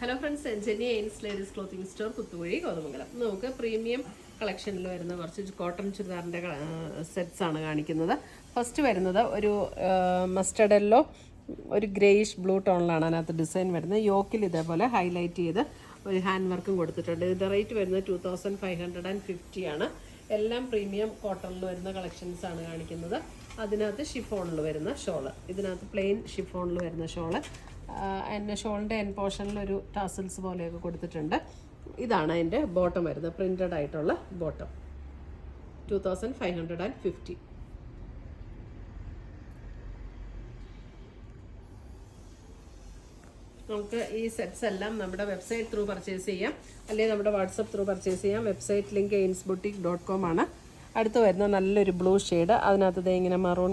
Hello friends, Jenny എയിൻസ് ladies clothing store, Puthuvazhi, Kothamangalam. നമുക്ക് premium കളക്ഷനിൽ വരുന്ന കുറച്ച് കോട്ടൺ ചുരിദാറിൻ്റെ സെറ്റ്സ് ആണ് കാണിക്കുന്നത്. ഫസ്റ്റ് വരുന്നത് ഒരു മസ്റ്റർഡ് യെല്ലോ, ഒരു ഗ്രേയിഷ് ബ്ലൂ ടോണിലാണ് അതിനകത്ത് ഡിസൈൻ വരുന്നത്. യോക്കിൽ ഇതേപോലെ ഹൈലൈറ്റ് ചെയ്ത് ഒരു ഹാൻഡ് വർക്കും കൊടുത്തിട്ടുണ്ട്. ഇതിൻ്റെ റേറ്റ് വരുന്നത് 2550 ആണ്. എല്ലാം പ്രീമിയം കോട്ടണിൽ വരുന്ന കളക്ഷൻസ് ആണ് കാണിക്കുന്നത്. അതിനകത്ത് ഷിഫോണിൽ വരുന്ന ഷോള്, ഇതിനകത്ത് പ്ലെയിൻ ഷിഫോണിൽ വരുന്ന ഷോള്. അതിൻ്റെ ഷോളിൻ്റെ എൻ പോർഷനിൽ ഒരു ടാസിൽസ് പോലെയൊക്കെ കൊടുത്തിട്ടുണ്ട്. ഇതാണ് അതിൻ്റെ ബോട്ടം വരുന്നത്, പ്രിൻറ്റഡ് ആയിട്ടുള്ള ബോട്ടം. 2550. നമുക്ക് ഈ സെറ്റ്സ് എല്ലാം നമ്മുടെ വെബ്സൈറ്റ് ത്രൂ പർച്ചേസ് ചെയ്യാം, അല്ലെങ്കിൽ നമ്മുടെ വാട്സപ്പ് ത്രൂ പർച്ചേസ് ചെയ്യാം. വെബ്സൈറ്റ് ലിങ്ക് ainsboutique.com ആണ്. അടുത്ത് വരുന്ന നല്ലൊരു ബ്ലൂ ഷെയ്ഡ്, അതിനകത്ത് ഇങ്ങനെ മറൂൺ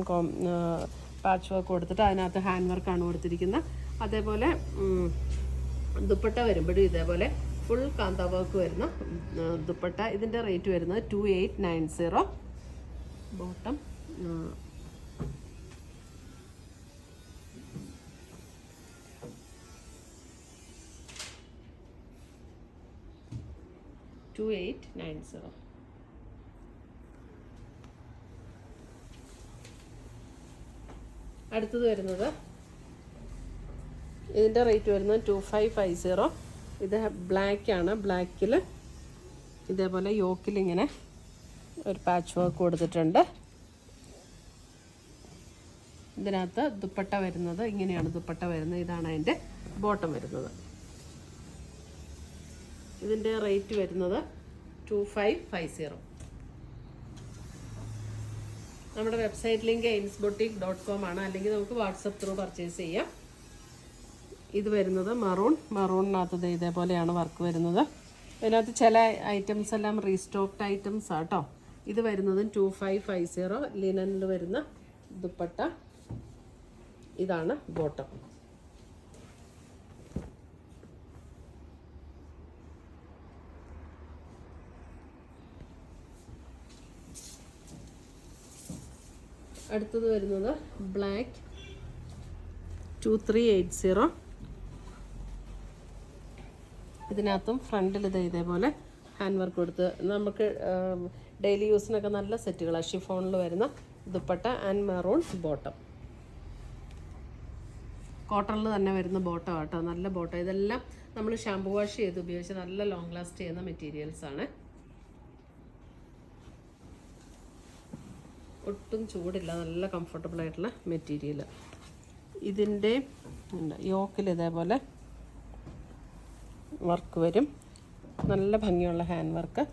പാച്ച് വർക്ക് കൊടുത്തിട്ട് അതിനകത്ത് ഹാൻഡ് വർക്കാണ് കൊടുത്തിരിക്കുന്നത്. അതേപോലെ ദുപ്പട്ട വരുമ്പോഴും ഇതേപോലെ ഫുൾ കാന്ത വർക്ക് വരുന്ന ദുപ്പട്ട. ഇതിൻ്റെ റേറ്റ് വരുന്നത് 2890. ബോട്ടം 2890. അടുത്തത് വരുന്നത്, ഇതിൻ്റെ റേറ്റ് വരുന്നത് 2550. ഇത് ബ്ലാക്കാണ്. ബ്ലാക്കിൽ ഇതേപോലെ യോക്കിൽ ഇങ്ങനെ ഒരു പാച്ച് വർക്ക് കൊടുത്തിട്ടുണ്ട്. ഇതിനകത്ത് ദുപ്പട്ട വരുന്നത് ഇങ്ങനെയാണ്. ദുപ്പട്ട വരുന്നത് ഇതാണ് അതിൻ്റെ ബോട്ടം വരുന്നത്. ഇതിൻ്റെ റേറ്റ് വരുന്നത് 2550. നമ്മുടെ വെബ്സൈറ്റ് ലിങ്ക് ainsboutique.com ആണ്, അല്ലെങ്കിൽ നമുക്ക് വാട്സപ്പ് ത്രൂ പർച്ചേസ് ചെയ്യാം. ഇത് വരുന്നത് മറൂണിനകത്ത് ഇതേപോലെയാണ് വർക്ക് വരുന്നത്. ഇതിനകത്ത് ചില ഐറ്റംസ് എല്ലാം റീസ്റ്റോക്ഡ് ഐറ്റംസ് ആട്ടോ. ഇത് വരുന്നത് 2550. ലിനനിൽ വരുന്ന ദുപ്പട്ട, ഇതാണ് ബോട്ടം. അടുത്തത് വരുന്നത് ബ്ലാക്ക് 2380. ഇതിനകത്തും ഫ്രണ്ടിൽ ഇതേപോലെ ഹാൻഡ് വർക്ക് കൊടുത്ത് നമുക്ക് ഡെയിലി യൂസിനൊക്കെ നല്ല സെറ്റുകളാണ്. ഷിഫോണിൽ വരുന്ന ദുപ്പട്ട ആൻഡ് മെറൂൺ ബോട്ടം. കോട്ടണിൽ തന്നെ വരുന്ന ബോട്ടം ആട്ടോ, നല്ല ബോട്ടം. ഇതെല്ലാം നമ്മൾ ഷാമ്പു വാഷ് ചെയ്ത് ഉപയോഗിച്ച് നല്ല ലോങ് ലാസ്റ്റ് ചെയ്യുന്ന മെറ്റീരിയൽസ് ആണ്. ഒട്ടും ചൂടില്ല, നല്ല കംഫർട്ടബിൾ ആയിട്ടുള്ള മെറ്റീരിയൽ. ഇതിൻ്റെ യോക്കിൽ ഇതേപോലെ വർക്ക് വരും, നല്ല ഭംഗിയുള്ള ഹാൻഡ് വർക്ക്.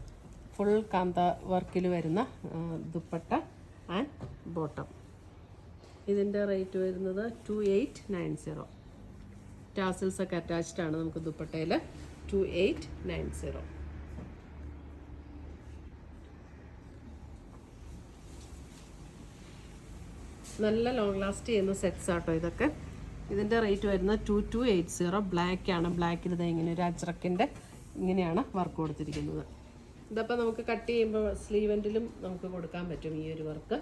ഫുൾ കാന്ത വർക്കിൽ വരുന്ന ദുപ്പട്ട ആൻഡ് ബോട്ടം. ഇതിൻ്റെ റേറ്റ് വരുന്നത് 2890. ടാസിൽസ് ഒക്കെ അറ്റാച്ച്ഡ് ആണ് നമുക്ക് ദുപ്പട്ടയിൽ. 2890. നല്ല ലോങ് ലാസ്റ്റ് ചെയ്യുന്ന സെറ്റ്സ് ആട്ടോ ഇതൊക്കെ. ഇതിൻ്റെ റേറ്റ് വരുന്നത് 2280. ബ്ലാക്കാണ്. ബ്ലാക്കിൽ ഇങ്ങനെ ഒരു അജ്രക്കിൻ്റെ ഇങ്ങനെയാണ് വർക്ക് കൊടുത്തിരിക്കുന്നത്. ഇതപ്പോൾ നമുക്ക് കട്ട് ചെയ്യുമ്പോൾ സ്ലീവെൻറ്റിലും നമുക്ക് കൊടുക്കാൻ പറ്റും ഈ ഒരു വർക്ക്.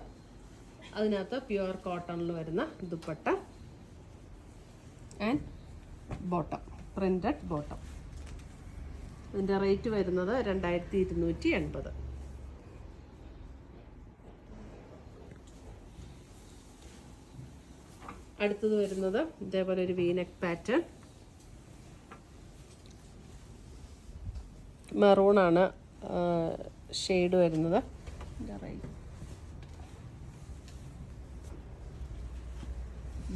അതിനകത്ത് പ്യുവർ കോട്ടണിൽ വരുന്ന dupatta and bottom, printed bottom. ഇതിൻ്റെ റേറ്റ് വരുന്നത് 2280. അടുത്തത് വരുന്നത് ഇതേപോലെ ഒരു വീനെക്ക് പാറ്റേൺ. മെറൂണാണ് ഷെയ്ഡ് വരുന്നത്.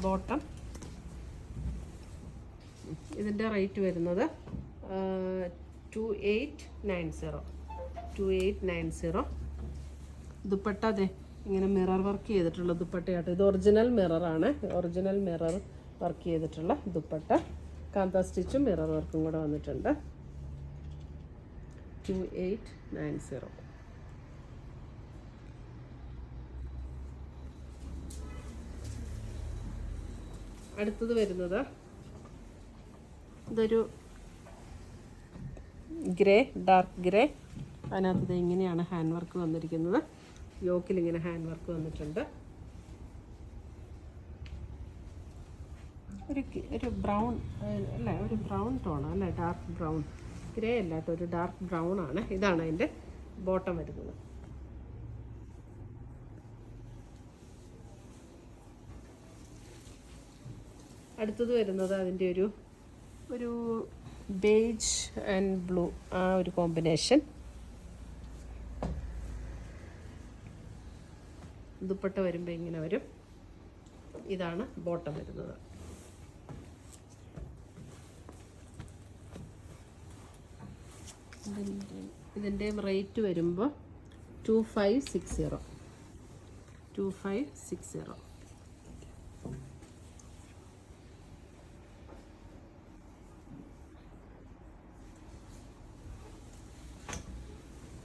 ബോട്ടം. ഇതിൻ്റെ റേറ്റ് വരുന്നത് 2890. ദുപ്പട്ട അതെ ഇങ്ങനെ മിറർ വർക്ക് ചെയ്തിട്ടുള്ള ദുപ്പട്ടയാട്ടോ. ഇത് ഒറിജിനൽ മിററാണ്. ഒറിജിനൽ മിറർ വർക്ക് ചെയ്തിട്ടുള്ള ദുപ്പട്ട. കാന്ത സ്റ്റിച്ചും മിറർ വർക്കും കൂടെ വന്നിട്ടുണ്ട്. 2890. അടുത്തത് വരുന്നത് ഇതൊരു ഗ്രേ, ഡാർക്ക് ഗ്രേ. അതിനകത്ത് ഇങ്ങനെയാണ് ഹാൻഡ് വർക്ക് വന്നിരിക്കുന്നത്. യോക്കിൽ ഇങ്ങനെ ഹാൻഡ് വർക്ക് വന്നിട്ടുണ്ട്. ഒരു ബ്രൗൺ അല്ലേ, ഒരു ബ്രൗൺ ടോൺ അല്ലേ, ഡാർക്ക് ബ്രൗൺ, ഗ്രേ അല്ലാത്ത ഒരു ഡാർക്ക് ബ്രൗൺ ആണ്. ഇതാണ് അതിൻ്റെ ബോട്ടം വരുന്നത്. അടുത്തത് വരുന്നത് അതിൻ്റെ ഒരു ബേജ് ആൻഡ് ബ്ലൂ, ആ ഒരു കോമ്പിനേഷൻ. ദുപ്പട്ട വരുമ്പോൾ ഇങ്ങനെ വരും. ഇതാണ് ബോട്ടം വരുന്നത്. ഇതിൻ്റെയും റേറ്റ് വരുമ്പോൾ 2560. 2560.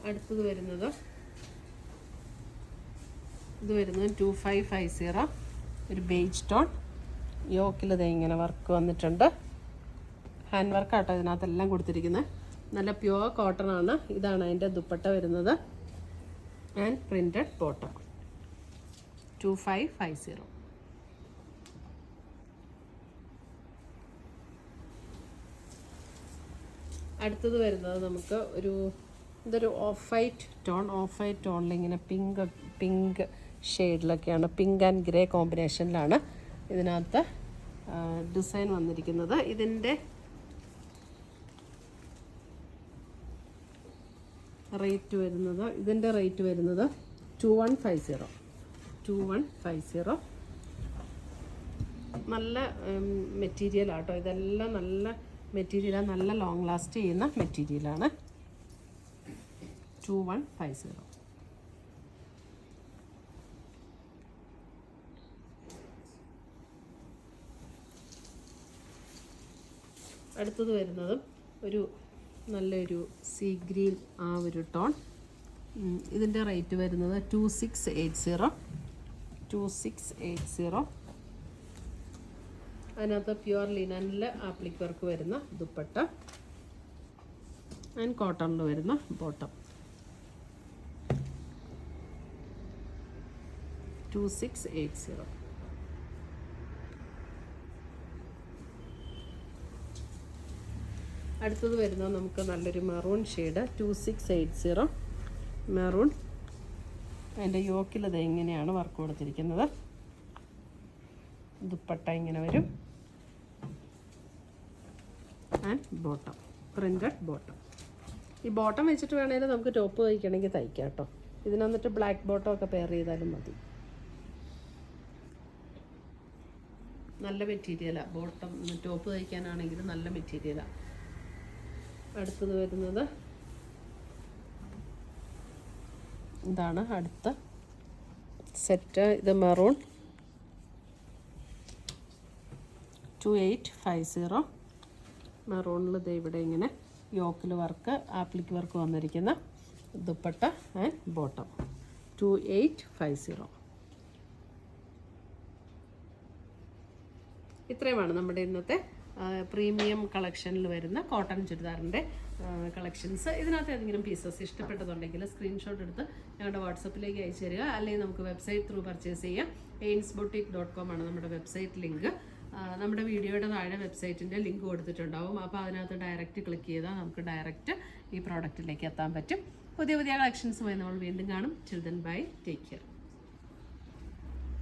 അടുത്തത് വരുന്നത് ഇത് വരുന്നത് 2550. ഒരു ബേജ് ടോൺ. യോക്കിൽ ദേ ഇങ്ങനെ വർക്ക് വന്നിട്ടുണ്ട്. ഹാൻഡ് വർക്കാട്ടോ ഇതിനകത്തെല്ലാം കൊടുത്തിരിക്കുന്നത്. നല്ല പ്യുവർ കോട്ടൺ ആണ്. ഇതാണ് അതിൻ്റെ ദുപ്പട്ട വരുന്നത്. And printed bottom. 2550. അടുത്തത് വരുന്നത് നമുക്ക് ഇതൊരു ഓഫ് വൈറ്റ് ടോണിൽ ഇങ്ങനെ പിങ്ക് ഷെയ്ഡിലൊക്കെയാണ്, പിങ്ക് ആൻഡ് ഗ്രേ കോമ്പിനേഷനിലാണ് ഇതിനകത്ത് ഡിസൈൻ വന്നിരിക്കുന്നത്. ഇതിൻ്റെ റേറ്റ് വരുന്നത് 2150. 2150. നല്ല മെറ്റീരിയൽ ആട്ടോ ഇതെല്ലാം. നല്ല മെറ്റീരിയലാണ്, നല്ല ലോങ് ലാസ്റ്റ് ചെയ്യുന്ന മെറ്റീരിയലാണ്. 2150. അടുത്തത് വരുന്നതും നല്ലൊരു സീ ഗ്രീൻ, ആ ഒരു ടോൺ. ഇതിൻ്റെ റേറ്റ് വരുന്നത് 2680. 2680. അതിനകത്ത് പ്യുവർ ലിനനിൽ ആപ്ലിക് വർക്ക് വരുന്ന ദുപ്പട്ട ആൻഡ് കോട്ടണിൽ വരുന്ന ബോട്ടം. 2680. അടുത്തത് വരുന്നത് നമുക്ക് നല്ലൊരു മെറൂൺ ഷെയ്ഡ്. 2680 മെറൂൺ. അതിൻ്റെ യോക്കിൽ അത് ഇങ്ങനെയാണ് വർക്ക് കൊടുത്തിരിക്കുന്നത്. ദുപ്പട്ട ഇങ്ങനെ വരും. And bottom, printed bottom. ഈ ബോട്ടം വെച്ചിട്ട് വേണമെങ്കിൽ നമുക്ക് ടോപ്പ് തയ്ക്കണമെങ്കിൽ തയ്ക്കാം കേട്ടോ. ഇതിനൊന്നിട്ട് ബ്ലാക്ക് ബോട്ടം ഒക്കെ പെയർ ചെയ്താലും മതി. നല്ല മെറ്റീരിയലാണ്. ബോട്ടം ടോപ്പ് തയ്ക്കാനാണെങ്കിൽ നല്ല മെറ്റീരിയലാണ്. അടുത്തത് വരുന്നത് ഇതാണ് അടുത്ത സെറ്റ്. ഇത് മെറൂൺ. 2850. മെറൂണിൽ ഇത് ഇവിടെ ഇങ്ങനെ യോക്കിൽ വർക്ക്, ആപ്ലിക് വർക്ക് വന്നിരിക്കുന്ന ദുപ്പട്ട ആൻഡ് ബോട്ടം. 2850. ഇത്രയുമാണ് നമ്മുടെ ഇന്നത്തെ പ്രീമിയം കളക്ഷനിൽ വരുന്ന കോട്ടൺ ചുരിദാറിൻ്റെ കളക്ഷൻസ്. ഇതിനകത്ത് ഏതെങ്കിലും പീസസ് ഇഷ്ടപ്പെട്ടതുണ്ടെങ്കിൽ സ്ക്രീൻഷോട്ട് എടുത്ത് ഞങ്ങളുടെ വാട്സപ്പിലേക്ക് അയച്ചു തരിക. അല്ലെങ്കിൽ നമുക്ക് വെബ്സൈറ്റ് ത്രൂ പർച്ചേസ് ചെയ്യാം. ainsboutique.com ആണ് നമ്മുടെ വെബ്സൈറ്റ് ലിങ്ക്. നമ്മുടെ വീഡിയോയുടെ താഴെ വെബ്സൈറ്റിൻ്റെ ലിങ്ക് കൊടുത്തിട്ടുണ്ടാവും. അപ്പോൾ അതിനകത്ത് ഡയറക്റ്റ് ക്ലിക്ക് ചെയ്താൽ നമുക്ക് ഡയറക്റ്റ് ഈ പ്രോഡക്റ്റിലേക്ക് എത്താൻ പറ്റും. പുതിയ കളക്ഷൻസുമായി നമ്മൾ വീണ്ടും കാണും. Children bye. Take care.